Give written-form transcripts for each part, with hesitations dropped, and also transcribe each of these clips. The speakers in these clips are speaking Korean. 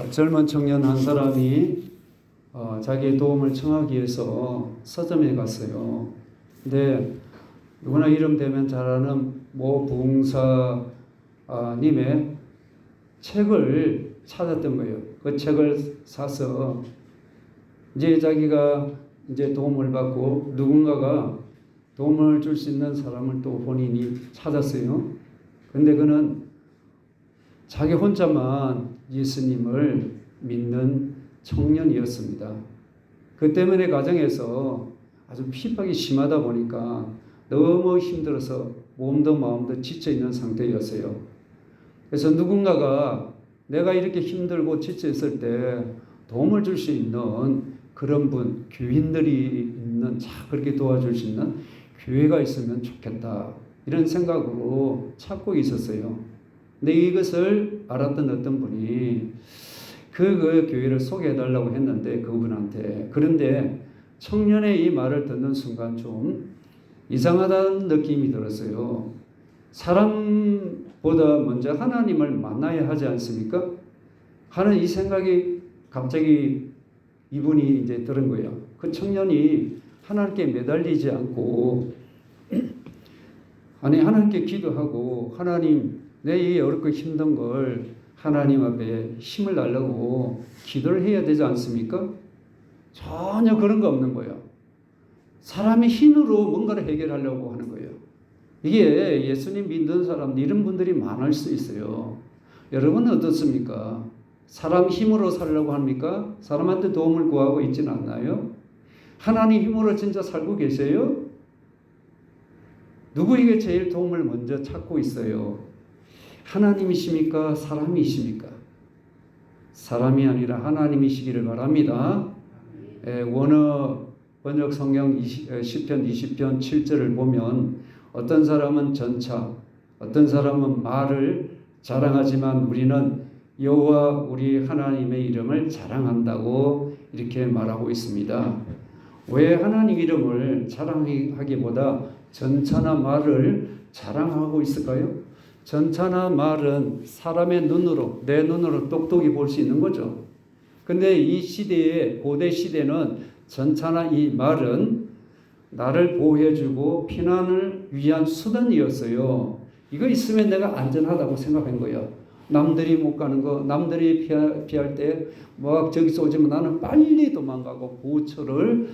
젊은 청년 한 사람이 자기의 도움을 청하기 위해서 서점에 갔어요. 근데 누구나 이름 되면 잘 아는 모 부흥사님의 책을 찾았던 거예요. 그 책을 사서 이제 자기가 이제 도움을 받고 누군가가 도움을 줄 수 있는 사람을 또 본인이 찾았어요. 근데 그는 자기 혼자만 예수님을 믿는 청년이었습니다. 그 때문에 가정에서 아주 핍박이 심하다 보니까 너무 힘들어서 몸도 마음도 지쳐있는 상태였어요. 그래서 누군가가 내가 이렇게 힘들고 지쳐있을 때 도움을 줄 수 있는 그런 분, 교인들이 있는, 그렇게 도와줄 수 있는 교회가 있으면 좋겠다, 이런 생각으로 찾고 있었어요. 근데 이것을 알았던 어떤 분이 그 교회를 소개해달라고 했는데 그분한테, 그런데 청년의 이 말을 듣는 순간 좀 이상하다는 느낌이 들었어요. 사람보다 먼저 하나님을 만나야 하지 않습니까? 하는 이 생각이 갑자기 이분이 이제 들은 거예요. 그 청년이 하나님께 매달리지 않고 하나님께 기도하고, 하나님, 내 이 어렵고 힘든 걸 하나님 앞에 힘을 달라고 기도를 해야 되지 않습니까? 전혀 그런 거 없는 거예요. 사람의 힘으로 뭔가를 해결하려고 하는 거예요. 이게 예수님 믿는 사람, 이런 분들이 많을 수 있어요. 여러분은 어떻습니까? 사람 힘으로 살려고 합니까? 사람한테 도움을 구하고 있지는 않나요? 하나님 힘으로 진짜 살고 계세요? 누구에게 제일 도움을 먼저 찾고 있어요? 하나님이십니까? 사람이십니까? 사람이 아니라 하나님이시기를 바랍니다. 원어 번역 성경 10편 20편 7절을 보면 어떤 사람은 전차, 어떤 사람은 말을 자랑하지만 우리는 여호와 우리 하나님의 이름을 자랑한다고 이렇게 말하고 있습니다. 왜 하나님 이름을 자랑하기보다 전차나 말을 자랑하고 있을까요? 전차나 말은 사람의 눈으로, 내 눈으로 똑똑히 볼 수 있는 거죠. 근데 이 시대에, 고대 시대는 전차나 이 말은 나를 보호해주고 피난을 위한 수단이었어요. 이거 있으면 내가 안전하다고 생각한 거예요. 남들이 못 가는 거, 남들이 피할 때 막 저기서 오지만 나는 빨리 도망가고 보호처를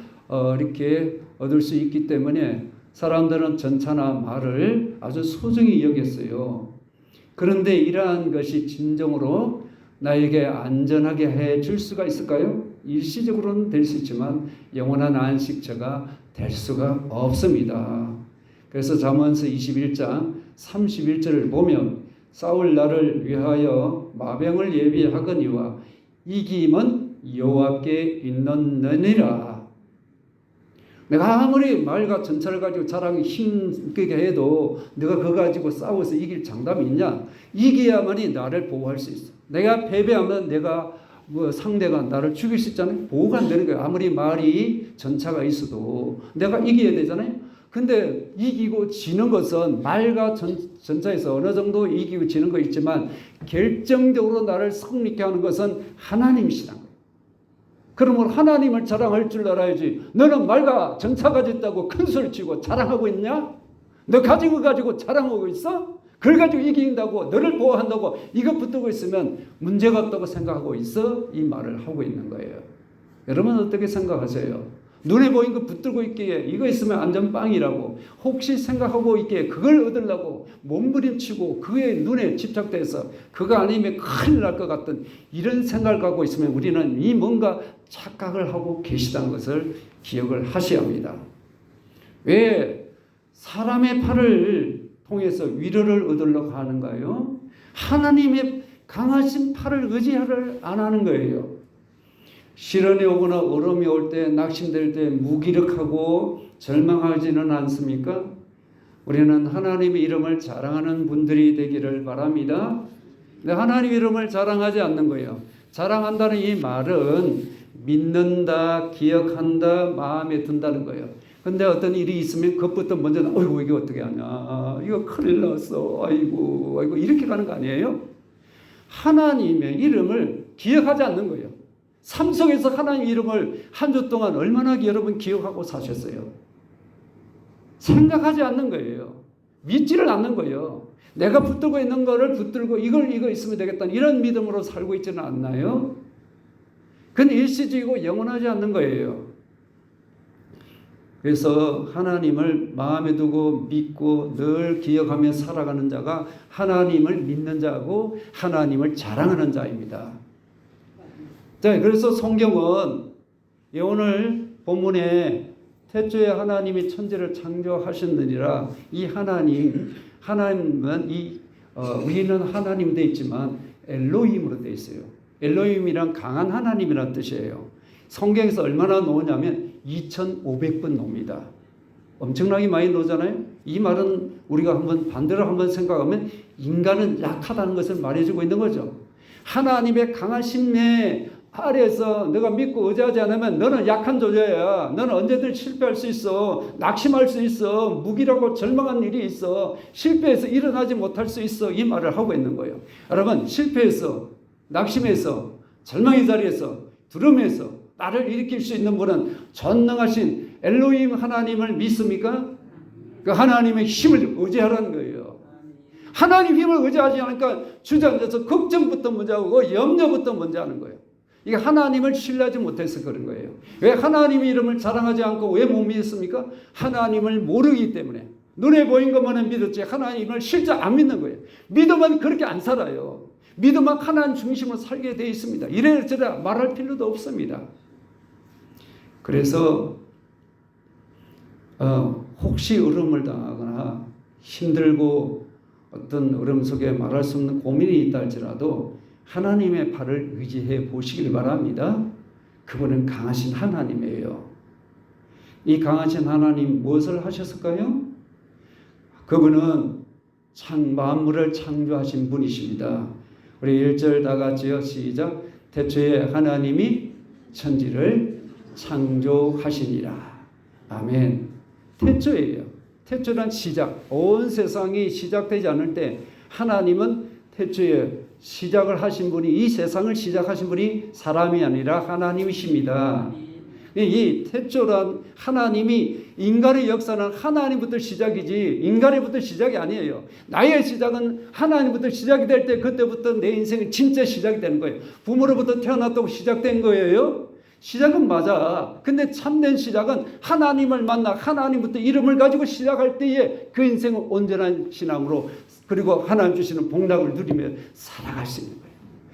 이렇게 얻을 수 있기 때문에 사람들은 전차나 말을 아주 소중히 여겼어요. 그런데 이러한 것이 진정으로 나에게 안전하게 해줄 수가 있을까요? 일시적으로는 될 수 있지만 영원한 안식처가 될 수가 없습니다. 그래서 잠언서 21장 31절을 보면 싸울 날을 위하여 마병을 예비하거니와 이김은 여호와께 있느니라. 내가 아무리 말과 전차를 가지고 자랑이 힘있게 해도 내가 그거 가지고 싸워서 이길 장담이 있냐? 이겨야만이 나를 보호할 수 있어. 내가 패배하면 내가 상대가 나를 죽일 수 있잖아요. 보호가 안 되는 거예요. 아무리 말이 전차가 있어도 내가 이겨야 되잖아요. 근데 이기고 지는 것은 말과 전차에서 어느 정도 이기고 지는 거 있지만 결정적으로 나를 승리케 하는 것은 하나님이시라는 거예요. 그러므로 하나님을 자랑할 줄 알아야지. 너는 말과 전차 가졌다고 큰 소리 치고 자랑하고 있냐? 너 가지고 자랑하고 있어? 그걸 가지고 이긴다고, 너를 보호한다고 이거 붙들고 있으면 문제가 없다고 생각하고 있어? 이 말을 하고 있는 거예요. 여러분 어떻게 생각하세요? 눈에 보인 거 붙들고 있기에 이거 있으면 안전빵이라고 혹시 생각하고 있기에 그걸 얻으려고 몸부림치고 그의 눈에 집착돼서 그거 아니면 큰일 날 것 같은 이런 생각을 갖고 있으면 우리는 이 뭔가 착각을 하고 계시다는 것을 기억을 하셔야 합니다. 왜 사람의 팔을 통해서 위로를 얻으려고 하는가요? 하나님의 강하신 팔을 의지를 안 하는 거예요. 시련이 오거나 어려움이 올 때, 낙심될 때 무기력하고 절망하지는 않습니까? 우리는 하나님의 이름을 자랑하는 분들이 되기를 바랍니다. 근데 하나님 이름을 자랑하지 않는 거예요. 자랑한다는 이 말은 믿는다, 기억한다, 마음에 든다는 거예요. 근데 어떤 일이 있으면 그것부터 먼저 어이구 이게 어떻게 하냐, 이거 큰일 났어, 아이고 이렇게 가는 거 아니에요? 하나님의 이름을 기억하지 않는 거예요. 삶 속에서 하나님 이름을 한 주 동안 얼마나 여러분 기억하고 사셨어요? 생각하지 않는 거예요. 믿지를 않는 거예요. 내가 붙들고 있는 거를 붙들고 이거 있으면 되겠다 이런 믿음으로 살고 있지는 않나요? 그건 일시적이고 영원하지 않는 거예요. 그래서 하나님을 마음에 두고 믿고 늘 기억하며 살아가는 자가 하나님을 믿는 자고 하나님을 자랑하는 자입니다. 자, 그래서 성경은 오늘 본문에 태초에 하나님이 천지를 창조하셨느니라. 이 하나님은 우리는 하나님 되어 있지만 엘로힘으로 되어 있어요. 엘로힘이란 강한 하나님이란 뜻이에요. 성경에서 얼마나 나오냐면 2,500번 나옵니다. 엄청나게 많이 나오잖아요. 이 말은 우리가 반대로 한번 생각하면 인간은 약하다는 것을 말해주고 있는 거죠. 하나님의 강하신 내 아래에서 너가 믿고 의지하지 않으면 너는 약한 존재야. 너는 언제든 실패할 수 있어. 낙심할 수 있어. 무기라고 절망한 일이 있어. 실패해서 일어나지 못할 수 있어. 이 말을 하고 있는 거예요. 여러분, 실패해서, 낙심해서, 절망의 자리에서, 두려움에서 나를 일으킬 수 있는 분은 전능하신 엘로힘 하나님을 믿습니까? 그 하나님의 힘을 의지하라는 거예요. 하나님 힘을 의지하지 않으니까 주저앉아서 걱정부터 먼저 하고 염려부터 먼저 하는 거예요. 이게 하나님을 신뢰하지 못해서 그런 거예요. 왜 하나님의 이름을 자랑하지 않고 왜 못 믿습니까? 하나님을 모르기 때문에. 눈에 보인 것만은 믿었지 하나님을 실제 안 믿는 거예요. 믿음은 그렇게 안 살아요. 믿음은 하나님 중심으로 살게 되어 있습니다. 이래저래 말할 필요도 없습니다. 그래서 혹시 어려움을 당하거나 힘들고 어떤 어려움 속에 말할 수 없는 고민이 있다 할지라도 하나님의 팔을 의지해 보시길 바랍니다. 그분은 강하신 하나님이에요. 이 강하신 하나님 무엇을 하셨을까요? 그분은 만물을 창조하신 분이십니다. 우리 1절 다 같이요. 시작. 태초에 하나님이 천지를 창조하시니라. 아멘. 태초예요. 태초란 시작. 온 세상이 시작되지 않을 때 하나님은 태초에 시작을 하신 분이, 이 세상을 시작하신 분이 사람이 아니라 하나님이십니다. 이 태초란 하나님이 인간의 역사는 하나님부터 시작이지 인간의부터 시작이 아니에요. 나의 시작은 하나님부터 시작이 될 때 그때부터 내 인생은 진짜 시작이 되는 거예요. 부모로부터 태어났다고 시작된 거예요. 시작은 맞아. 근데 참된 시작은 하나님을 만나 하나님부터 이름을 가지고 시작할 때에 그 인생은 온전한 신앙으로 그리고 하나님 주시는 복락을 누리며 살아갈 수 있는 거예요.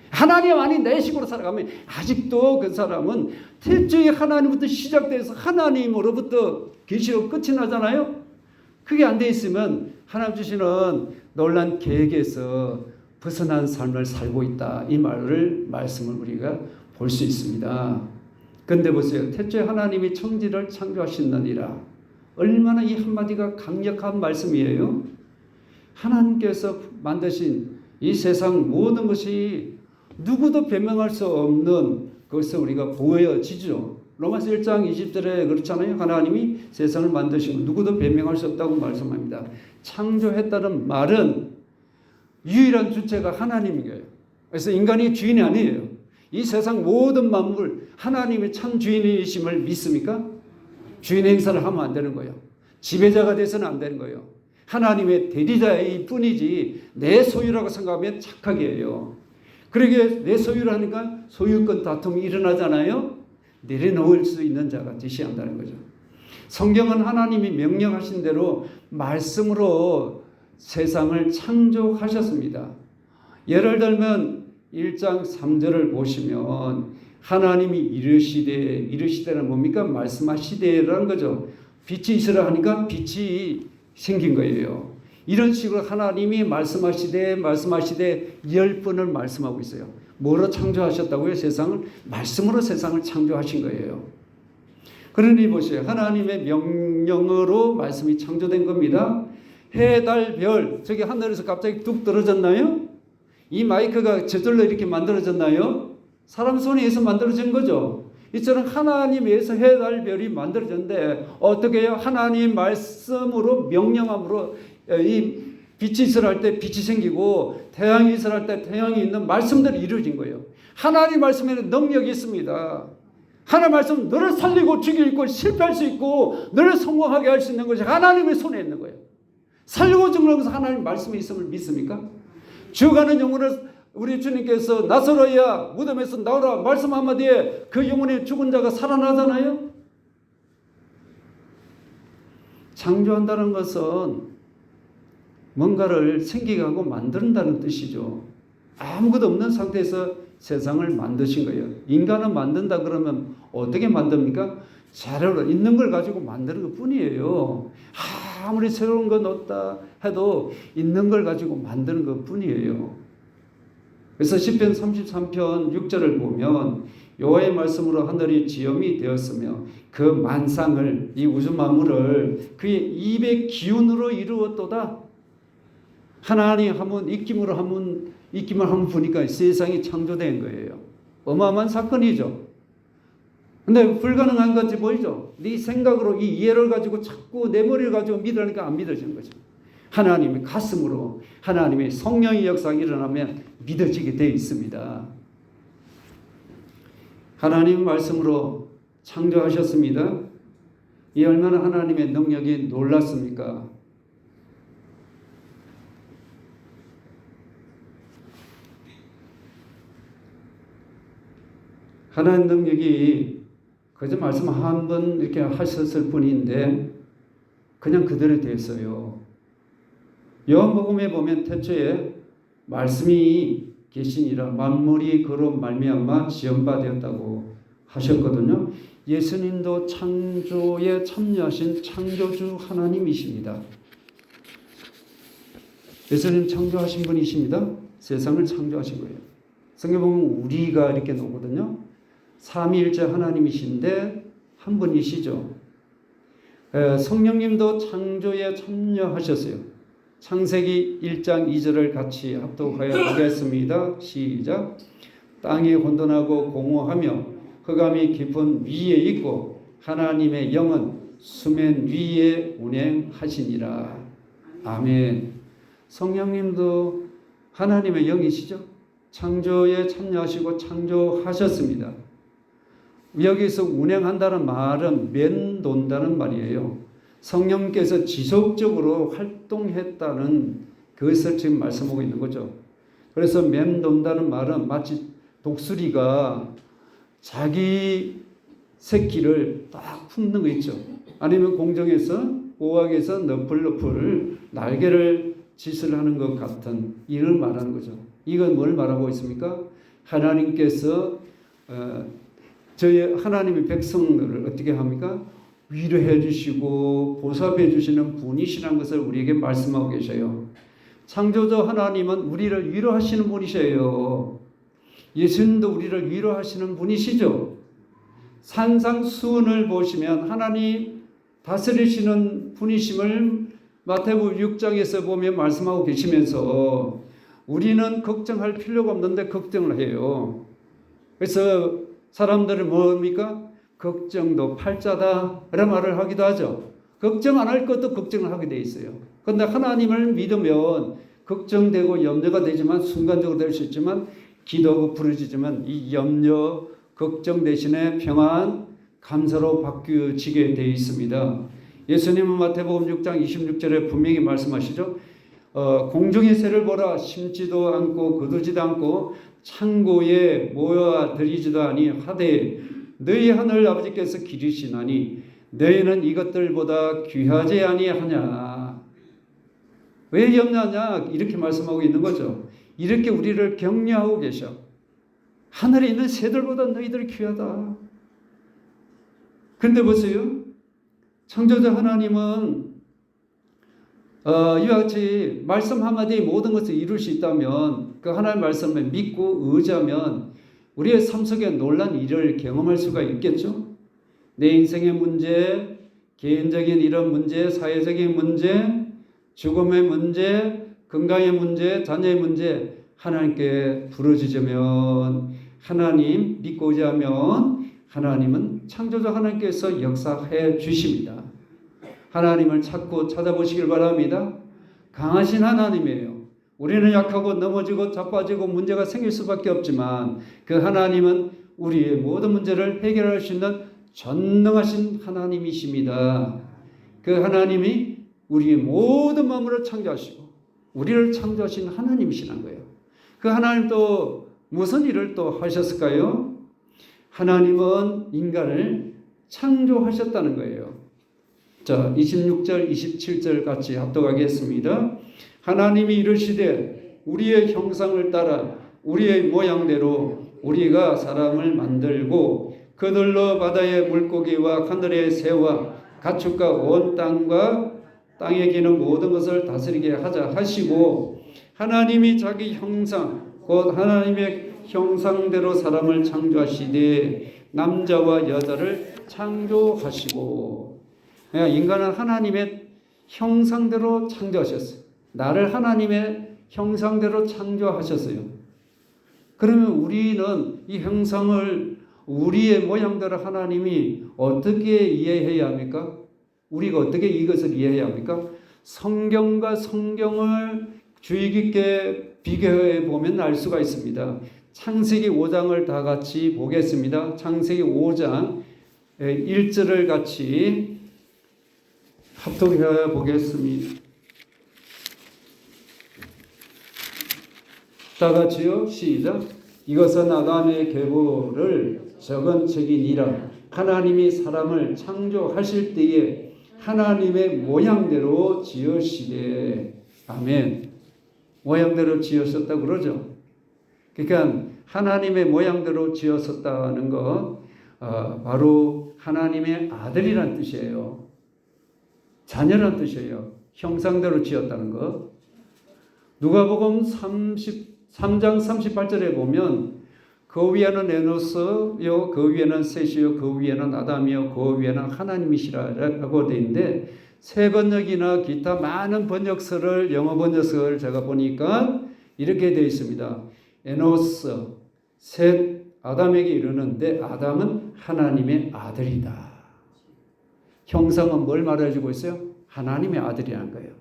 하나님 아닌 내 식으로 살아가면 아직도 그 사람은 태초에 하나님부터 시작돼서 하나님으로부터 계시로 끝이 나잖아요. 그게 안 돼 있으면 하나님 주시는 놀란 계획에서 벗어난 삶을 살고 있다. 이 말씀을 우리가 볼 수 있습니다. 그런데 보세요. 태초에 하나님이 천지를 창조하셨느니라. 얼마나 이 한마디가 강력한 말씀이에요. 하나님께서 만드신 이 세상 모든 것이 누구도 변명할 수 없는 것을 우리가 보여지죠. 로마서 1장 20절에 그렇잖아요. 하나님이 세상을 만드시고 누구도 변명할 수 없다고 말씀합니다. 창조했다는 말은 유일한 주체가 하나님이에요. 그래서 인간이 주인이 아니에요. 이 세상 모든 만물 하나님의 참 주인이심을 믿습니까? 주인 행사를 하면 안 되는 거예요. 지배자가 돼서는 안 되는 거예요. 하나님의 대리자일 뿐이지 내 소유라고 생각하면 착각이에요. 그러게 내 소유라니까 소유권 다툼이 일어나잖아요. 내려놓을 수 있는 자가 되셔야 한다는 거죠. 성경은 하나님이 명령하신 대로 말씀으로 세상을 창조하셨습니다. 예를 들면 1장 3절을 보시면 하나님이 이르시되는 뭡니까? 말씀하시되라는 거죠. 빛이 있으라 하니까 빛이 생긴 거예요. 이런 식으로 하나님이 말씀하시되 10번을 말씀하고 있어요. 뭐로 창조하셨다고요? 세상을? 말씀으로 세상을 창조하신 거예요. 그러니 보세요. 하나님의 명령으로 말씀이 창조된 겁니다. 해, 달, 별 저기 하늘에서 갑자기 뚝 떨어졌나요? 이 마이크가 저절로 이렇게 만들어졌나요? 사람 손에 의해서 만들어진 거죠. 이처럼 하나님에 의해서 해, 달, 별이 만들어졌는데 어떻게 해요? 하나님 말씀으로 명령함으로 이 빛이 있으라 할 때 빛이 생기고 태양이 있으라 할 때 태양이 있는 말씀들이 이루어진 거예요. 하나님 말씀에는 능력이 있습니다. 하나님 말씀 너를 살리고 죽이고 실패할 수 있고 너를 성공하게 할 수 있는 것이 하나님의 손에 있는 거예요. 살리고 죽는 것은 하나님 말씀에 있음을 믿습니까? 죽어가는 영혼을 우리 주님께서 나사로야 무덤에서 나오라 말씀 한마디에 그 영혼의 죽은 자가 살아나잖아요. 창조한다는 것은 뭔가를 생기게 하고 만든다는 뜻이죠. 아무것도 없는 상태에서 세상을 만드신 거예요. 인간은 만든다 그러면 어떻게 만듭니까? 재료로 있는 걸 가지고 만드는 것 뿐이에요. 아무리 새로운 건 없다 해도 있는 걸 가지고 만드는 것 뿐이에요. 그래서 시편 33편 6절을 보면 여호와의 말씀으로 하늘이 지엄이 되었으며 그 만상을 이 우주 만물을 그의 입의 기운으로 이루었도다. 하나님 한번 입김을 한번 보니까 세상이 창조된 거예요. 어마어마한 사건이죠. 근데 불가능한 건지 보이죠? 네 생각으로 이 이해를 가지고 자꾸 내 머리를 가지고 믿으니까 안 믿어지는 거죠. 하나님의 가슴으로 하나님의 성령의 역사가 일어나면 믿어지게 되어 있습니다. 하나님 말씀으로 창조하셨습니다. 이 얼마나 하나님의 능력이 놀랐습니까? 하나님 능력이 그저 말씀 한 번 이렇게 하셨을 뿐인데 그냥 그대로 됐어요. 요한복음에 보면 태초에 말씀이 계시니라 만물이 그로 말미암아 지음받았다고 하셨거든요. 예수님도 창조에 참여하신 창조주 하나님이십니다. 예수님 창조하신 분이십니다. 세상을 창조하신 거예요. 성경 보면 우리가 이렇게 나오거든요. 삼위일체 하나님이신데 한 분이시죠. 성령님도 창조에 참여하셨어요. 창세기 1장 2절을 같이 합독하여 보겠습니다. 시작. 땅이 혼돈하고 공허하며 흑암이 깊은 위에 있고 하나님의 영은 수면 위에 운행하시니라. 아멘. 성령님도 하나님의 영이시죠. 창조에 참여하시고 창조하셨습니다. 여기서 운행한다는 말은 맴돈다는 말이에요. 성령께서 지속적으로 활동했다는 그것을 지금 말씀하고 있는 거죠. 그래서 맴돈다는 말은 마치 독수리가 자기 새끼를 딱 품는 거 있죠. 아니면 공중에서 오악에서 너플너플 날개를 짓을 하는 것 같은 이를 말하는 거죠. 이건 뭘 말하고 있습니까? 하나님께서 저희 하나님의 백성들을 어떻게 합니까? 위로해 주시고 보살펴 주시는 분이시라는 것을 우리에게 말씀하고 계셔요. 창조주 하나님은 우리를 위로하시는 분이셔요. 예수님도 우리를 위로하시는 분이시죠. 산상수훈을 보시면 하나님 다스리시는 분이심을 마태복음 6장에서 보면 말씀하고 계시면서 우리는 걱정할 필요가 없는데 걱정을 해요. 그래서 사람들은 뭡니까? 걱정도 팔자다 이런 말을 하기도 하죠. 걱정 안 할 것도 걱정을 하게 돼 있어요. 그런데 하나님을 믿으면 걱정되고 염려가 되지만 순간적으로 될 수 있지만 기도하고 부르짖으면 이 염려, 걱정 대신에 평안, 감사로 바뀌어지게 되어 있습니다. 예수님은 마태복음 6장 26절에 분명히 말씀하시죠. 공중의 새를 보라 심지도 않고 거두지도 않고 창고에 모여 들이지도 아니 하되 너희 하늘 아버지께서 기르시나니 너희는 이것들보다 귀하지 아니하냐. 왜 염려하냐 이렇게 말씀하고 있는 거죠. 이렇게 우리를 격려하고 계셔. 하늘에 있는 새들보다 너희들이 귀하다. 그런데 보세요. 창조자 하나님은 이와 같이 말씀 한마디에 모든 것을 이룰 수 있다면 그 하나님의 말씀을 믿고 의지하면 우리의 삶 속에 놀란 일을 경험할 수가 있겠죠. 내 인생의 문제, 개인적인 이런 문제, 사회적인 문제, 죽음의 문제, 건강의 문제, 자녀의 문제 하나님께 부르짖으면 하나님 믿고 의지하면 하나님은 창조자 하나님께서 역사해 주십니다. 하나님을 찾고 찾아보시길 바랍니다. 강하신 하나님이에요. 우리는 약하고 넘어지고 자빠지고 문제가 생길 수밖에 없지만 그 하나님은 우리의 모든 문제를 해결할 수 있는 전능하신 하나님이십니다. 그 하나님이 우리의 모든 마음을 창조하시고 우리를 창조하신 하나님이시라는 거예요. 그 하나님 또 무슨 일을 또 하셨을까요? 하나님은 인간을 창조하셨다는 거예요. 자, 26절, 27절 같이 합독하겠습니다. 하나님이 이르시되 우리의 형상을 따라 우리의 모양대로 우리가 사람을 만들고 그들로 바다의 물고기와 하늘의 새와 가축과 온 땅과 땅에 기는 모든 것을 다스리게 하자 하시고 하나님이 자기 형상 곧 하나님의 형상대로 사람을 창조하시되 남자와 여자를 창조하시고 인간은 하나님의 형상대로 창조하셨어요. 나를 하나님의 형상대로 창조하셨어요. 그러면 우리는 이 형상을 우리의 모양대로 하나님이 어떻게 이해해야 합니까? 우리가 어떻게 이것을 이해해야 합니까? 성경과 성경을 주의 깊게 비교해 보면 알 수가 있습니다. 창세기 5장을 다 같이 보겠습니다. 창세기 5장 1절을 같이 합독해 보겠습니다. 다 같이요. 시작. 이것은 아담의 계보를 적은 책이니라. 하나님이 사람을 창조하실 때에 하나님의 모양대로 지으시되. 아멘. 모양대로 지으셨다 그러죠. 그러니까 하나님의 모양대로 지으셨다는 것 바로 하나님의 아들이란 뜻이에요. 자녀란 뜻이에요. 형상대로 지었다는 것. 누가복음 3장 38절에 보면 그 위에는 에노스요, 그 위에는 셋이요, 그 위에는 아담이요, 그 위에는 하나님이시라고 되어 있는데 새 번역이나 기타 많은 번역서를 영어 번역서를 제가 보니까 이렇게 되어 있습니다. 에노스, 셋, 아담에게 이르는데 아담은 하나님의 아들이다. 형상은 뭘 말해주고 있어요? 하나님의 아들이라는 거예요.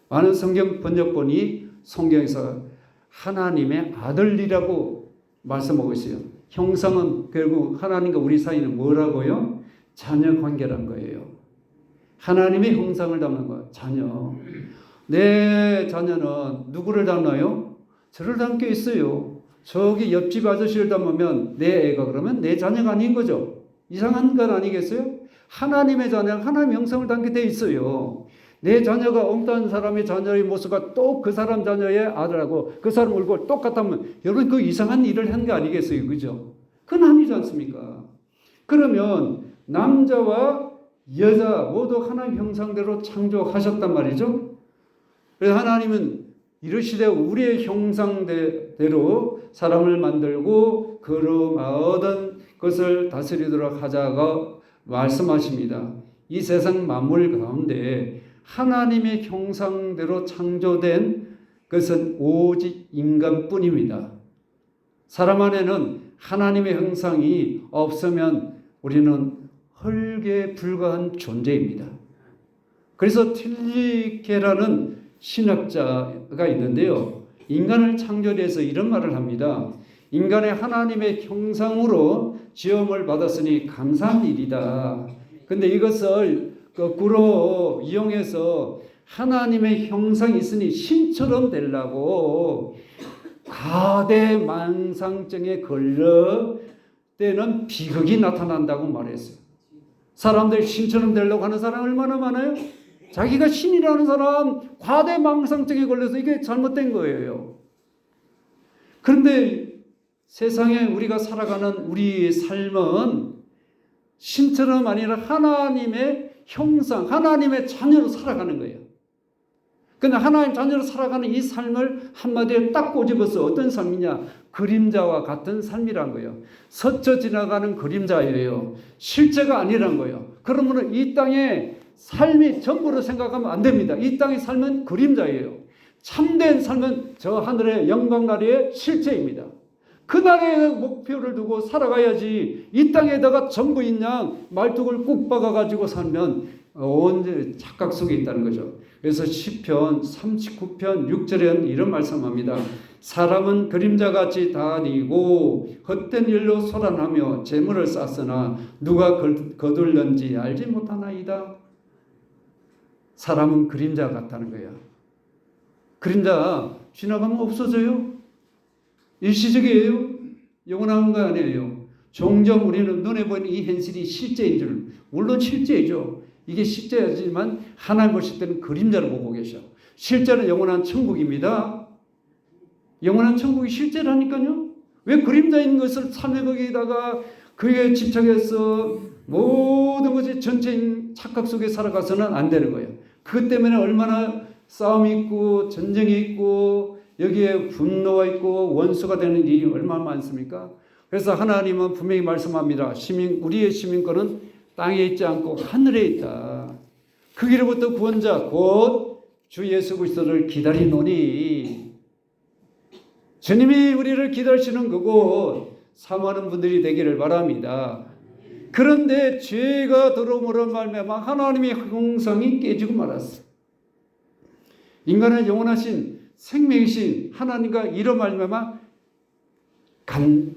많은 성경 번역본이 성경에서 하나님의 아들이라고 말씀하고 있어요. 형상은 결국 하나님과 우리 사이는 뭐라고요? 자녀 관계란 거예요. 하나님의 형상을 담는 거예요. 자녀. 내 자녀는 누구를 닮나요? 저를 닮게 있어요. 저기 옆집 아저씨를 닮으면 내 애가 그러면 내 자녀가 아닌 거죠. 이상한 건 아니겠어요? 하나님의 자녀는 하나님의 형상을 담게 돼 있어요. 내 자녀가 엉뚱한 사람의 자녀의 모습과 또 그 사람 자녀의 아들하고 그 사람 얼굴 똑같다면 여러분 그 이상한 일을 한 게 아니겠어요? 그죠? 그건 아니지 않습니까? 그러면 남자와 여자 모두 하나님 형상대로 창조하셨단 말이죠. 그래서 하나님은 이르시되 우리의 형상대로 사람을 만들고 그로 모든 것을 다스리도록 하자고 말씀하십니다. 이 세상 만물 가운데 하나님의 형상대로 창조된 것은 오직 인간뿐입니다. 사람 안에는 하나님의 형상이 없으면 우리는 헐게 불과한 존재입니다. 그래서 틸리케라는 신학자가 있는데요. 인간을 창조해서 이런 말을 합니다. 인간의 하나님의 형상으로 지음을 받았으니 감사한 일이다. 근데 이것을 거꾸로 이용해서 하나님의 형상이 있으니 신처럼 되려고 과대망상증에 걸려 때는 비극이 나타난다고 말했어요. 사람들이 신처럼 되려고 하는 사람 얼마나 많아요? 자기가 신이라는 사람 과대망상증에 걸려서 이게 잘못된 거예요. 그런데 세상에 우리가 살아가는 우리 삶은 신처럼 아니라 하나님의 형상, 하나님의 자녀로 살아가는 거예요. 근데 하나님 자녀로 살아가는 이 삶을 한마디에 딱 꼬집어서 어떤 삶이냐? 그림자와 같은 삶이란 거예요. 스쳐 지나가는 그림자예요. 실제가 아니란 거예요. 그러면 이 땅의 삶이 전부로 생각하면 안 됩니다. 이 땅의 삶은 그림자예요. 참된 삶은 저 하늘의 영광나라의 실체입니다. 그날의 목표를 두고 살아가야지 이 땅에다가 전부인 양 말뚝을 꾹 박아가지고 살면 온 착각 속에 있다는 거죠. 그래서 시편 39편 6절에는 이런 말씀합니다. 사람은 그림자같이 다니고 헛된 일로 소란하며 재물을 쌓으나 누가 거둘는지 알지 못하나이다. 사람은 그림자 같다는 거예요. 그림자 지나가면 없어져요. 일시적이에요. 영원한 거 아니에요. 종종 우리는 눈에 보이는 이 현실이 실제인 줄, 물론 실제이죠. 이게 실제이지만 하나님 보실 때는 그림자를 보고 계셔. 실제는 영원한 천국입니다. 영원한 천국이 실제라니까요. 왜 그림자인 것을 삶의 거기에다가 그에 집착해서 모든 것이 전체인 착각 속에 살아가서는 안 되는 거예요. 그것 때문에 얼마나 싸움이 있고 전쟁이 있고 여기에 분노가 있고 원수가 되는 일이 얼마나 많습니까? 그래서 하나님은 분명히 말씀합니다. 우리의 시민권은 땅에 있지 않고 하늘에 있다. 그 길로부터 구원자 곧 주 예수 그리스도를 기다리노니, 주님이 우리를 기다리시는 그곳 사모하는 분들이 되기를 바랍니다. 그런데 죄가 들어옴으로 말미암아 하나님의 형상이 깨지고 말았어. 인간은 영원하신 생명이신 하나님과 이로 말미암아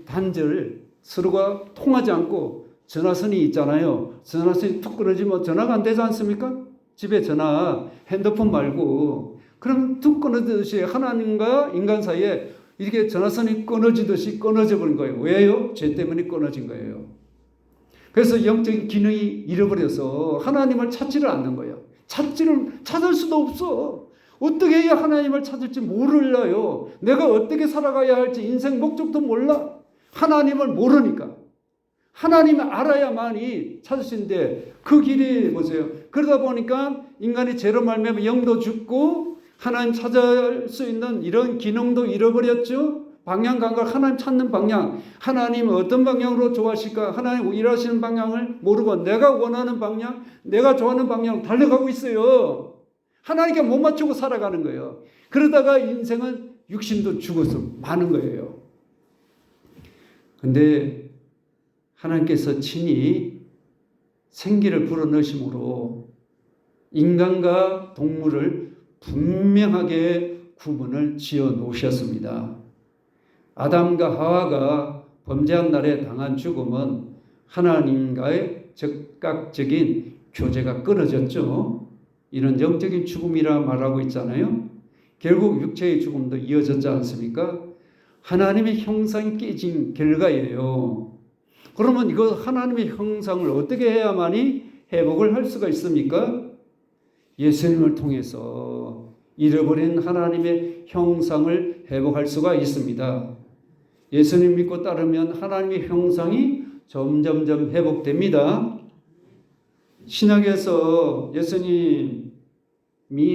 단절, 서로가 통하지 않고 전화선이 있잖아요. 전화선이 툭 끊어지면 전화가 안 되지 않습니까? 집에 전화, 핸드폰 말고. 그럼 툭 끊어지듯이 하나님과 인간 사이에 이렇게 전화선이 끊어지듯이 끊어져 버린 거예요. 왜요? 죄 때문에 끊어진 거예요. 그래서 영적인 기능이 잃어버려서 하나님을 찾지를 않는 거예요. 찾을 수도 없어. 어떻게 해야 하나님을 찾을지 모르려요. 내가 어떻게 살아가야 할지 인생 목적도 몰라. 하나님을 모르니까. 하나님을 알아야만이 찾을 수 있는데 그 길이 보세요. 그러다 보니까 인간이 죄로 말미암아 영도 죽고 하나님 찾을 수 있는 이런 기능도 잃어버렸죠. 방향 감각, 하나님 찾는 방향, 하나님 어떤 방향으로 좋아하실까, 하나님 일하시는 방향을 모르고 내가 원하는 방향, 내가 좋아하는 방향으로 달려가고 있어요. 하나님께 못 맞추고 살아가는 거예요. 그러다가 인생은 육신도 죽어서 많은 거예요. 근데 하나님께서 친히 생기를 불어넣으심으로 인간과 동물을 분명하게 구분을 지어 놓으셨습니다. 아담과 하와가 범죄한 날에 당한 죽음은 하나님과의 즉각적인 교제가 끊어졌죠. 이런 영적인 죽음이라 말하고 있잖아요. 결국 육체의 죽음도 이어졌지 않습니까? 하나님의 형상이 깨진 결과예요. 그러면 이거 하나님의 형상을 어떻게 해야만이 회복을 할 수가 있습니까? 예수님을 통해서 잃어버린 하나님의 형상을 회복할 수가 있습니다. 예수님 믿고 따르면 하나님의 형상이 점점점 회복됩니다. 신약에서 예수님이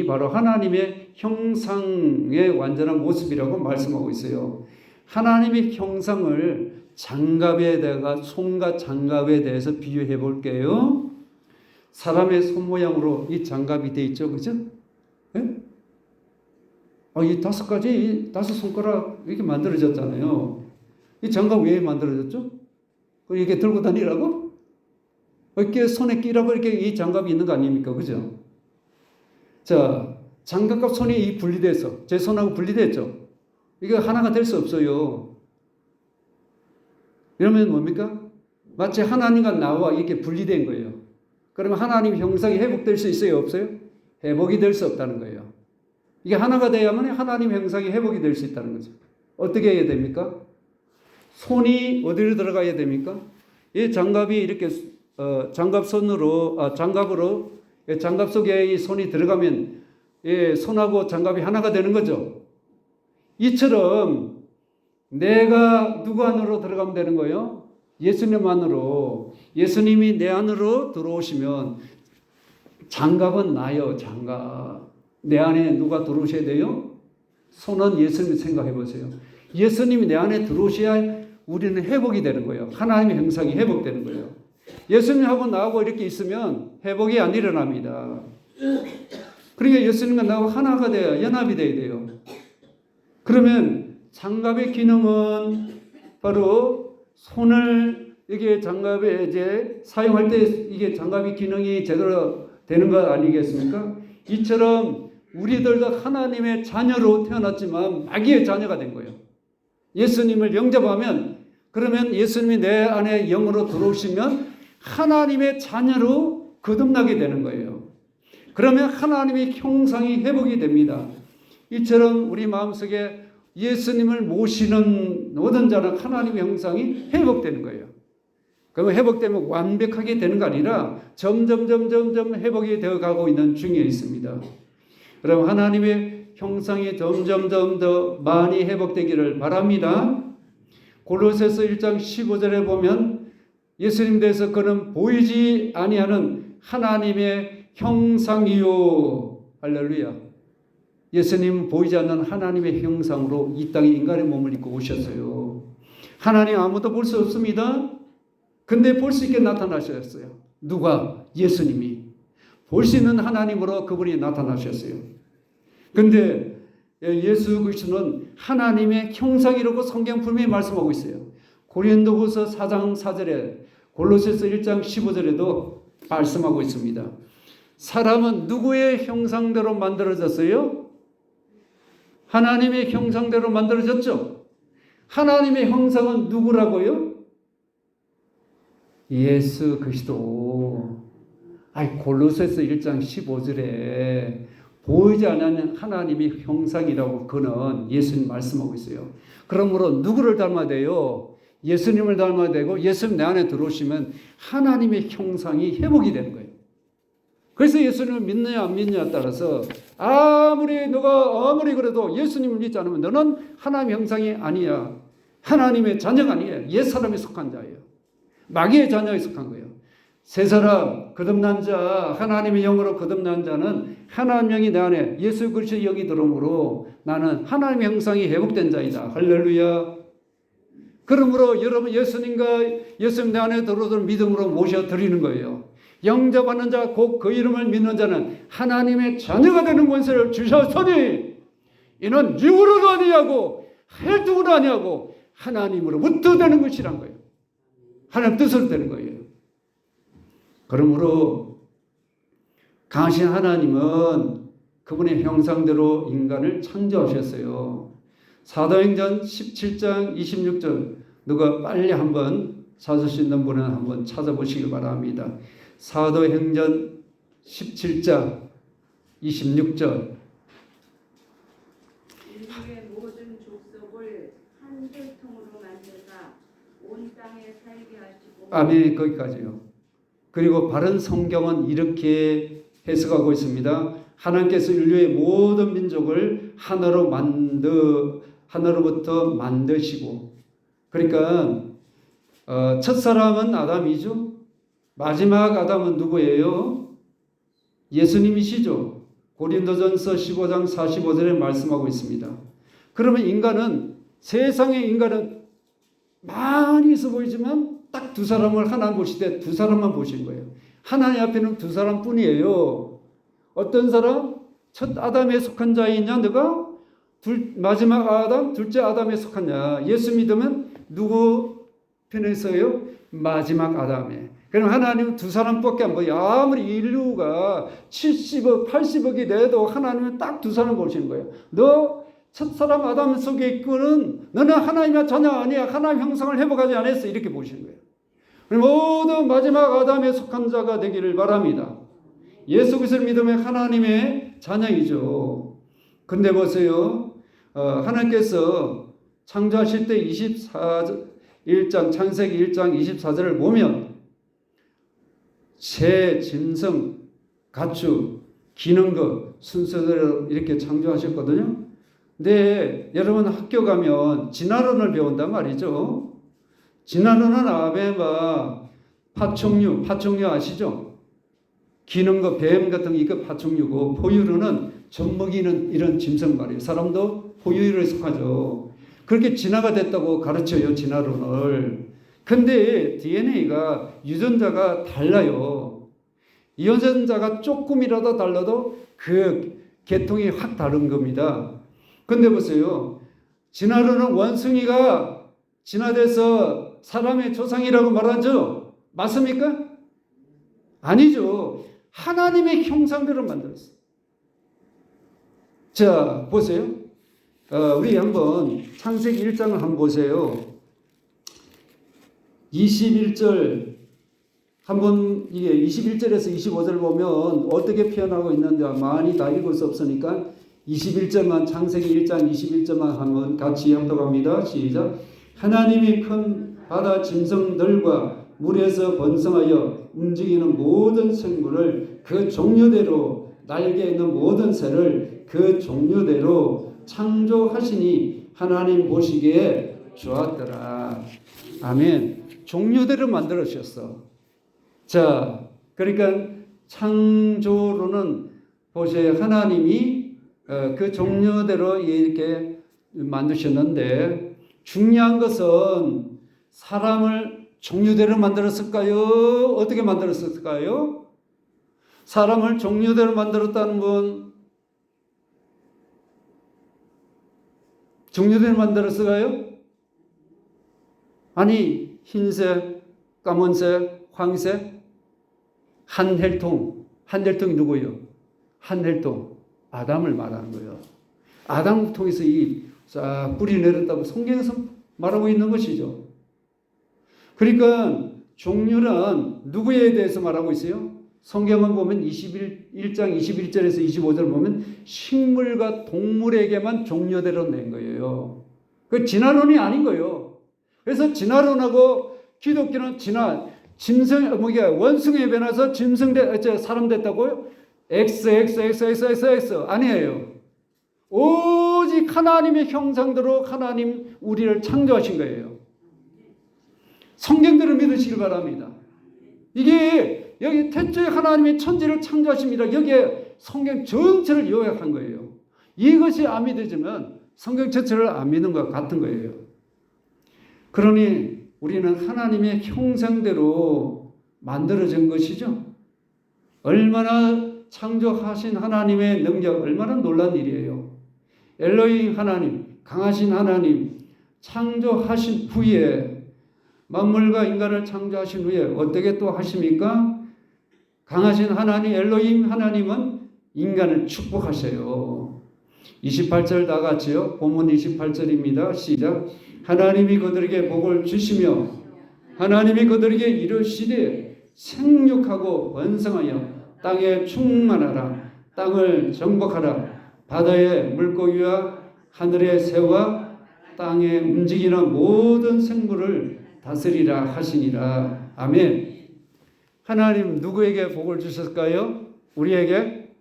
바로 하나님의 형상의 완전한 모습이라고 말씀하고 있어요. 하나님의 형상을 장갑에다가 손과 장갑에 대해서 비유해 볼게요. 사람의 손 모양으로 이 장갑이 돼 있죠, 그죠? 네? 이 다섯 가지, 다섯 손가락 이렇게 만들어졌잖아요. 이 장갑 왜 만들어졌죠? 이렇게 들고 다니라고? 이렇게 손에 끼라고 이렇게 이 장갑이 있는 거 아닙니까, 그죠? 자, 장갑과 손이 분리돼서 제 손하고 분리됐죠. 이게 하나가 될 수 없어요. 이러면 뭡니까? 마치 하나님과 나와 이렇게 분리된 거예요. 그러면 하나님 형상이 회복될 수 있어요? 없어요? 회복이 될 수 없다는 거예요. 이게 하나가 돼야만 하나님 형상이 회복이 될 수 있다는 거죠. 어떻게 해야 됩니까? 손이 어디로 들어가야 됩니까? 이 장갑이 이렇게 장갑 속에 이 손이 들어가면 손하고 장갑이 하나가 되는 거죠. 이처럼 내가 누구 안으로 들어가면 되는 거예요? 예수님 안으로. 예수님이 내 안으로 들어오시면 장갑은 나요. 장갑. 내 안에 누가 들어오셔야 돼요? 손은 예수님 생각해 보세요. 예수님이 내 안에 들어오셔야 우리는 회복이 되는 거예요. 하나님의 형상이 회복되는 거예요. 예수님하고 나하고 이렇게 있으면 회복이 안 일어납니다. 그러니까 예수님과 나하고 하나가 돼야 연합이 돼야 돼요. 그러면 장갑의 기능은 바로 손을 이게 장갑에 이제 사용할 때 이게 장갑의 기능이 제대로 되는 것 아니겠습니까? 이처럼 우리들도 하나님의 자녀로 태어났지만 마귀의 자녀가 된 거예요. 예수님을 영접하면, 그러면 예수님이 내 안에 영으로 들어오시면 하나님의 자녀로 거듭나게 되는 거예요. 그러면 하나님의 형상이 회복이 됩니다. 이처럼 우리 마음속에 예수님을 모시는 모든 자는 하나님의 형상이 회복되는 거예요. 그러면 회복되면 완벽하게 되는 거 아니라 점점 회복이 되어가고 있는 중에 있습니다. 그럼 하나님의 형상이 점점 더 많이 회복되기를 바랍니다. 골로새서 1장 15절에 보면 예수님 대해서 그는 보이지 아니하는 하나님의 형상이요. 할렐루야. 예수님 보이지 않는 하나님의 형상으로 이 땅에 인간의 몸을 입고 오셨어요. 하나님 아무도 볼 수 없습니다. 근데 볼 수 있게 나타나셨어요. 누가? 예수님이. 볼 수 있는 하나님으로 그분이 나타나셨어요. 근데 예수 그리스도는 하나님의 형상이라고 성경 분명히 말씀하고 있어요. 고린도후서 4장 4절에, 골로새서 1장 15절에도 말씀하고 있습니다. 사람은 누구의 형상대로 만들어졌어요? 하나님의 형상대로 만들어졌죠. 하나님의 형상은 누구라고요? 예수 그리스도. 골로새서 1장 15절에 보이지 않는 하나님의 형상이라고 그는 예수님 말씀하고 있어요. 그러므로 누구를 닮아야 돼요? 예수님을 닮아야 되고, 예수님 내 안에 들어오시면 하나님의 형상이 회복이 되는 거예요. 그래서 예수님을 믿느냐 안 믿느냐에 따라서 너가 아무리 그래도 예수님을 믿지 않으면 너는 하나님의 형상이 아니야. 하나님의 자녀가 아니에요. 옛사람에 속한 자예요. 마귀의 자녀에 속한 거예요. 새 사람, 거듭난 자, 하나님의 영으로 거듭난 자는 하나님 영이 내 안에 예수 그리스도의 영이 들어오므로 나는 하나님의 형상이 회복된 자이다. 할렐루야. 그러므로 여러분 예수님 내 안에 들어오는 믿음으로 모셔드리는 거예요. 영접하는 자, 곧 그 이름을 믿는 자는 하나님의 자녀가 되는 권세를 주셨으니 이는 육으로도 아니하고 혈통으로 아니하고 하나님으로부터 되는 것이란 거예요. 하나님 뜻으로 되는 거예요. 그러므로 강하신 하나님은 그분의 형상대로 인간을 창조하셨어요. 사도행전 17장 26절 누가 빨리 한번 찾을 수 있는 분은 한번 찾아보시기 바랍니다. 사도행전 17장 26절 인류의 모든 족속을 한 혈통으로 만드사 온 땅에 살게 하시고. 아멘. 거기까지요. 그리고 바른 성경은 이렇게 해석하고 있습니다. 하나님께서 인류의 모든 민족을 하나로부터 만드시고, 그러니까 첫 사람은 아담이죠. 마지막 아담은 누구예요? 예수님이시죠. 고린도전서 15장 45절에 말씀하고 있습니다. 그러면 세상의 인간은 많이 있어 보이지만 딱 두 사람을 하나님 보실 때 두 사람만 보신 거예요. 하나님 앞에는 두 사람뿐이에요. 어떤 사람? 첫 아담에 속한 자이냐 너가? 마지막 아담, 둘째 아담에 속한 자. 예수 믿으면 누구 편에 서요? 마지막 아담에. 그럼 하나님은 두 사람밖에 안 보여요. 아무리 인류가 70억, 80억이 돼도 하나님은 딱 두 사람 보시는 거예요. 너 첫사람 아담 속에 있고는 너는 하나님의 자녀 아니야. 하나님 형상을 회복하지 않았어. 이렇게 보시는 거예요. 모두 마지막 아담에 속한 자가 되기를 바랍니다. 예수 그리스도를 믿으면 하나님의 자녀이죠. 근데 보세요. 하나님께서 창조하실 때 1장 창세기 1장 24절을 보면 새, 짐승, 가축, 기는 것 순서대로 이렇게 창조하셨거든요. 근데 여러분 학교 가면 진화론을 배운단 말이죠. 진화론은 아메바, 파충류 아시죠? 기는 것, 뱀 같은 게 이거 파충류고, 포유류는 젖먹이는 이런 짐승 말이에요. 사람도 포유류에 속하죠. 그렇게 진화가 됐다고 가르쳐요, 진화론을. 근데 DNA가 유전자가 달라요. 유전자가 조금이라도 달라도 그 계통이 확 다른 겁니다. 근데 보세요. 진화론은 원숭이가 진화돼서 사람의 조상이라고 말하죠? 맞습니까? 아니죠. 하나님의 형상대로 만들었어요. 자, 보세요. 우리 한번 창세기 1장을 한번 보세요. 21절 한번 이게 21절에서 25절 보면 어떻게 표현하고 있는지 많이 다 읽을 수 없으니까 21절만 창세기 1장 21절만 한번 같이 합독합니다. 시작. 하나님이 큰 바다 짐승들과 물에서 번성하여 움직이는 모든 생물을 그 종류대로 날개 있는 모든 새를 그 종류대로 창조하시니 하나님 보시기에 좋았더라. 아멘. 종류대로 만들어 주셨어. 자, 그러니까 창조로는 보세요. 하나님이 그 종류대로 이렇게 만드셨는데 중요한 것은 사람을 종류대로 만들었을까요? 어떻게 만들었을까요? 사람을 종류대로 만들었다는 건 종류대로 만들었을까요? 아니, 흰색, 까만색, 황색, 한헬통이 누구예요? 한헬통, 아담을 말하는 거예요. 아담 통해서 이 뿌리 내렸다고 성경에서 말하고 있는 것이죠. 그러니까 종류는 누구에 대해서 말하고 있어요? 성경은 보면 1장 21절에서 25절 보면 식물과 동물에게만 종류대로 낸 거예요. 그 진화론이 아닌 거예요. 그래서 진화론하고 기독교는 원숭이에 변해서 사람 됐다고요? X 아니에요. 오직 하나님의 형상대로 하나님 우리를 창조하신 거예요. 성경대로 믿으시길 바랍니다. 이게 여기 태초에 하나님의 천지를 창조하십니다. 여기에 성경 전체를 요약한 거예요. 이것이 안 믿어지면 성경 전체를 안 믿는 것 같은 거예요. 그러니 우리는 하나님의 형상대로 만들어진 것이죠. 얼마나 창조하신 하나님의 능력, 얼마나 놀란 일이에요. 엘로힘 하나님, 강하신 하나님, 창조하신 후에 만물과 인간을 창조하신 후에 어떻게 또 하십니까? 강하신 하나님, 엘로힘 하나님은 인간을 축복하셔요. 28절 다 같이요. 본문 28절입니다. 시작. 하나님이 그들에게 복을 주시며 하나님이 그들에게 이르시되 생육하고 번성하여 땅에 충만하라. 땅을 정복하라. 바다의 물고기와 하늘의 새와 땅에 움직이는 모든 생물을 다스리라 하시니라. 아멘. 하나님 누구에게 복을 주셨을까요? 우리에게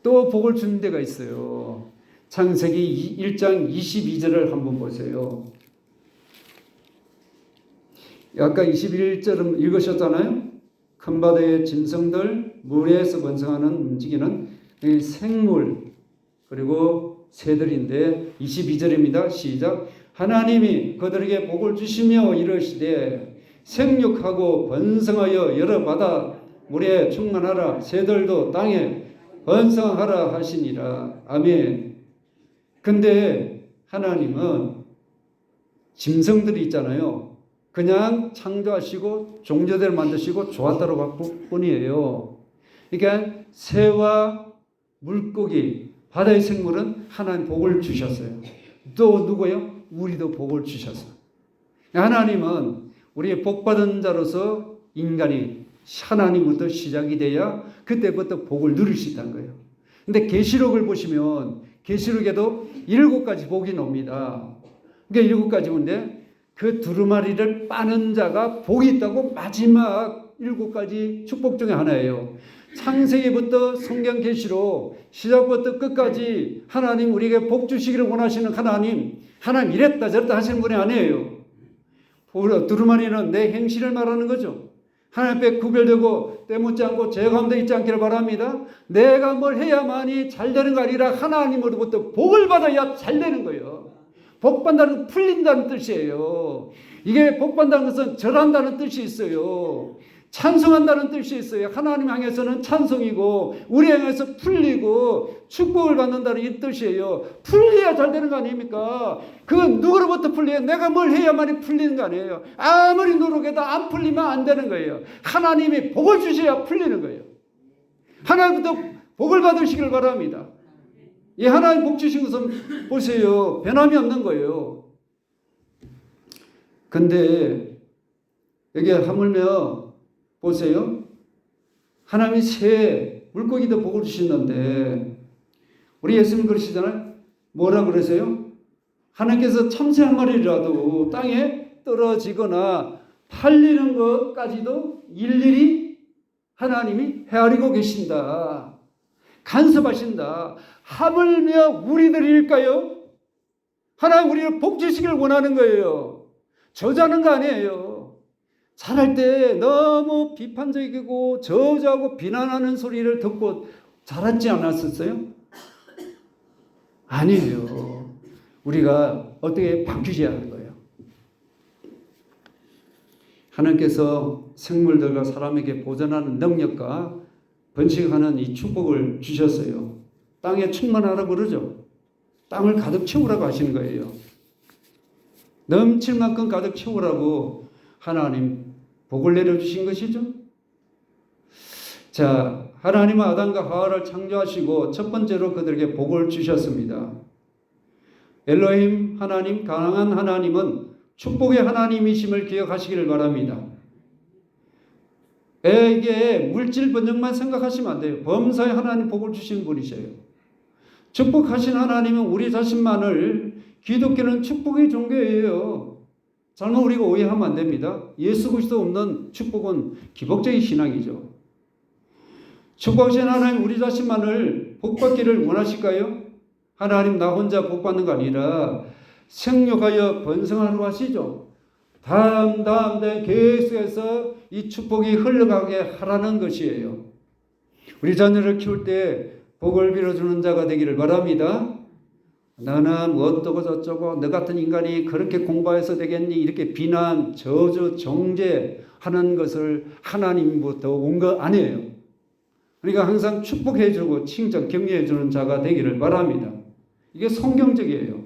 또 복을 주는 데가 있어요. 창세기 1장 22절을 한번 보세요. 아까 21절은 읽으셨잖아요. 큰 바다의 짐승들, 물에서 번성하는 움직이는 생물, 그리고 새들인데 22절입니다. 시작. 하나님이 그들에게 복을 주시며 이르시되 생육하고 번성하여 여러 바다 물에 충만하라. 새들도 땅에 번성하라 하시니라. 아멘. 근데 하나님은 짐승들이 있잖아요. 그냥 창조하시고 종류대로 만드시고 좋았다고 할 뿐이에요. 그러니까 새와 물고기, 바다의 생물은 하나님 복을 주셨어요. 또 누구요? 우리도 복을 주셨어요. 하나님은 우리의 복받은 자로서 인간이 하나님부터 시작이 돼야 그때부터 복을 누릴 수 있다는 거예요. 근데 계시록을 보시면 계시록에도 7가지 복이 나옵니다. 그러니까 7가지인데 그 두루마리를 빠는 자가 복이 있다고 마지막 7가지 축복 중에 하나예요. 창세기부터 성경 계시록 시작부터 끝까지 하나님 우리에게 복 주시기를 원하시는 하나님 이랬다 저랬다 하시는 분이 아니에요. 두루마리는 내 행실을 말하는 거죠. 하나님 앞에 구별되고 때묻지 않고 죄 가운데 있지 않기를 바랍니다. 내가 뭘 해야만이 잘 되는 거 아니라 하나님으로부터 복을 받아야 잘 되는 거예요. 복 받는다는 건 풀린다는 뜻이에요. 이게 복 받는다는 것은 절한다는 뜻이 있어요. 찬송한다는 뜻이 있어요. 하나님 향해서는 찬송이고 우리 향해서 풀리고 축복을 받는다는 이 뜻이에요. 풀려야 잘 되는 거 아닙니까? 그건 누구로부터 풀려요? 내가 뭘 해야만이 풀리는 거 아니에요. 아무리 노력해도 안 풀리면 안 되는 거예요. 하나님이 복을 주셔야 풀리는 거예요. 하나님부터 복을 받으시길 바랍니다. 이 하나님 복 주신 것은 보세요. 변함이 없는 거예요. 근데 여기 하물며 보세요. 하나님이 새 물고기도 복을 주시는데 우리 예수님 그러시잖아요. 뭐라 그러세요? 하나님께서 참새 한 마리라도 땅에 떨어지거나 팔리는 것까지도 일일이 하나님이 헤아리고 계신다. 간섭하신다. 하물며 우리들일까요? 하나님 우리를 복 주시길 원하는 거예요. 저주하는 거 아니에요. 자랄 때 너무 비판적이고 저주하고 비난하는 소리를 듣고 자랐지 않았었어요? 아니에요. 우리가 어떻게 바뀌어야 하는 거예요. 하나님께서 생물들과 사람에게 보존하는 능력과 번식하는 이 축복을 주셨어요. 땅에 충만하라고 그러죠. 땅을 가득 채우라고 하시는 거예요. 넘칠 만큼 가득 채우라고 하나님 복을 내려주신 것이죠. 자, 하나님은 아담과 하와를 창조하시고 첫 번째로 그들에게 복을 주셨습니다. 엘로힘 하나님, 가능한 하나님은 축복의 하나님이심을 기억하시기를 바랍니다. 이게 물질 번영만 생각하시면 안 돼요. 범사에 하나님 복을 주신 분이셔요. 축복하신 하나님은 우리 자신만을 기독교는 축복의 종교예요. 잘못 우리가 오해하면 안 됩니다. 예수 그리스도 없는 축복은 기복적인 신앙이죠. 축복하신 하나님 우리 자신만을 복받기를 원하실까요? 하나님 나 혼자 복받는 거 아니라 생육하여 번성하라고 하시죠. 다음 계속해서 이 축복이 흘러가게 하라는 것이에요. 우리 자녀를 키울 때 복을 빌어주는 자가 되기를 바랍니다. 너는 어떠고 저쩌고 너 같은 인간이 그렇게 공부해서 되겠니? 이렇게 비난, 저주, 정죄하는 것을 하나님부터 온 거 아니에요. 그러니까 항상 축복해주고 칭찬, 격려해주는 자가 되기를 바랍니다. 이게 성경적이에요.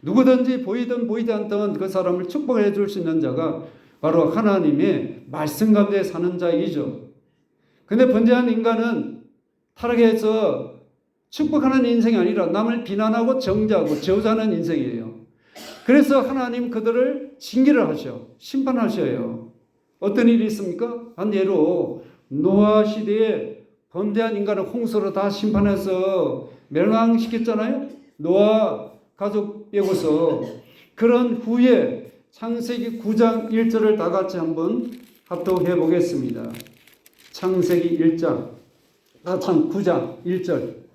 누구든지 보이든 보이지 않든 그 사람을 축복해 줄 수 있는 자가 바로 하나님의 말씀 가운데 사는 자이죠. 근데 번제한 인간은 타락해서 축복하는 인생이 아니라 남을 비난하고 정죄하고 저주하는 인생이에요. 그래서 하나님 그들을 징계를 하셔. 심판하셔요. 어떤 일이 있습니까? 한 예로 노아 시대에 범죄한 인간을 홍수로 다 심판해서 멸망시켰잖아요. 노아 가족 예고서. 그런 후에 창세기 9장 1절을 다 같이 한번 합독해 보겠습니다. 창세기 9장 1절.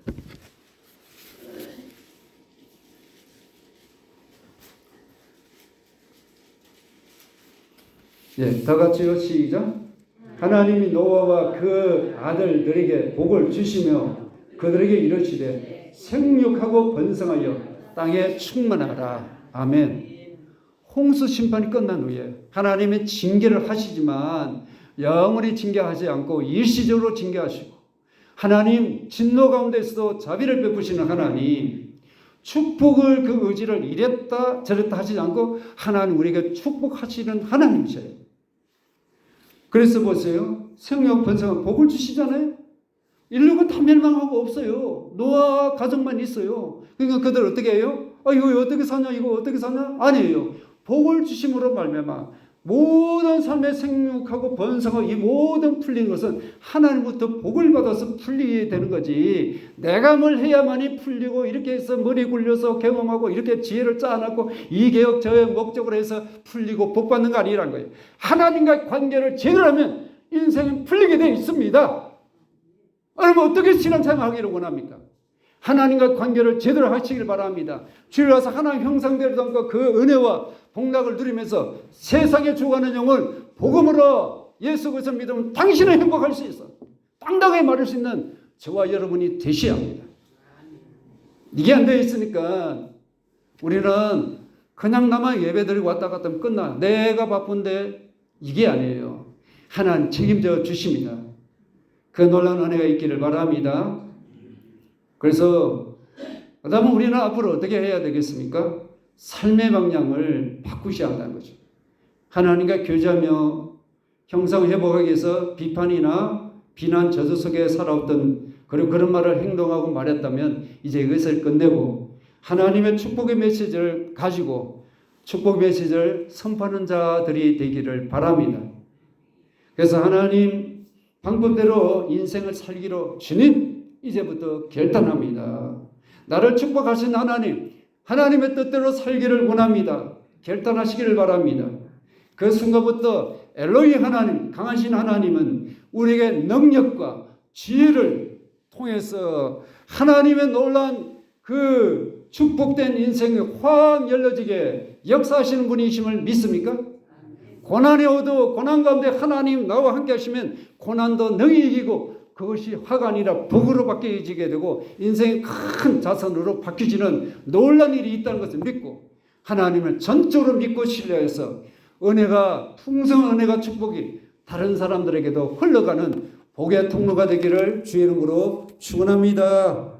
예, 다 같이요. 시작. 하나님이 노아와 그 아들들에게 복을 주시며 그들에게 이르시되 생육하고 번성하여 땅에 충만하라. 아멘. 홍수 심판이 끝난 후에 하나님의 징계를 하시지만 영원히 징계하지 않고 일시적으로 징계하시고 하나님 진노 가운데서도 자비를 베푸시는 하나님, 축복을 그 의지를 이랬다 저랬다 하지 않고 하나님 우리에게 축복하시는 하나님이셔요. 그래서 보세요. 생육 번성은 복을 주시잖아요. 인류가 다 멸망하고 없어요. 노아 가족만 있어요. 그러니까 그들 어떻게 해요? 이거 어떻게 사냐? 이거 어떻게 사냐? 아니에요. 복을 주심으로 말미암아 모든 삶의 생육하고 번성하고 이 모든 풀린 것은 하나님부터 복을 받아서 풀리게 되는 거지. 내가 뭘 해야만이 풀리고 이렇게 해서 머리 굴려서 경험하고 이렇게 지혜를 짜놨고 이 개혁 저의 목적으로 해서 풀리고 복 받는 거 아니라는 거예요. 하나님과의 관계를 제대로 하면 인생은 풀리게 되어 있습니다. 여러분 어떻게 신앙생활하기를 원합니까? 하나님과 관계를 제대로 하시길 바랍니다. 주일 와서 하나님 형상대로 담고 그 은혜와 복락을 누리면서 세상에 죽어가는 영을 복음으로 예수 그리스도 믿으면 당신은 행복할 수 있어. 당당하게 말할 수 있는 저와 여러분이 되셔야 합니다. 이게 안 되어 있으니까 우리는 그냥 나만 예배드리고 왔다 갔다 하면 끝나. 내가 바쁜데 이게 아니에요. 하나님 책임져 주십니다. 그 놀라운 은혜가 있기를 바랍니다. 그래서 그다음에 우리는 앞으로 어떻게 해야 되겠습니까? 삶의 방향을 바꾸셔야 한다는 거죠. 하나님과 교제하며 형상 회복하기 위해서 비판이나 비난 저주 속에 살아왔던 그리고 그런 말을 행동하고 말했다면 이제 이것을 끝내고 하나님의 축복의 메시지를 가지고 축복 메시지를 선포하는 자들이 되기를 바랍니다. 그래서 하나님 방법대로 인생을 살기로 주님 이제부터 결단합니다. 나를 축복하신 하나님, 하나님의 뜻대로 살기를 원합니다. 결단하시기를 바랍니다. 그 순간부터 엘로이 하나님, 강하신 하나님은 우리에게 능력과 지혜를 통해서 하나님의 놀라운 그 축복된 인생이 확 열려지게 역사하시는 분이심을 믿습니까? 고난의 오도 고난 가운데 하나님 나와 함께 하시면 고난도 능히 이기고 그것이 화가 아니라 복으로 바뀌어지게 되고 인생의 큰 자산으로 바뀌어지는 놀라운 일이 있다는 것을 믿고 하나님을 전적으로 믿고 신뢰해서 은혜가 풍성한 은혜가 축복이 다른 사람들에게도 흘러가는 복의 통로가 되기를 주의 이름으로 축원합니다.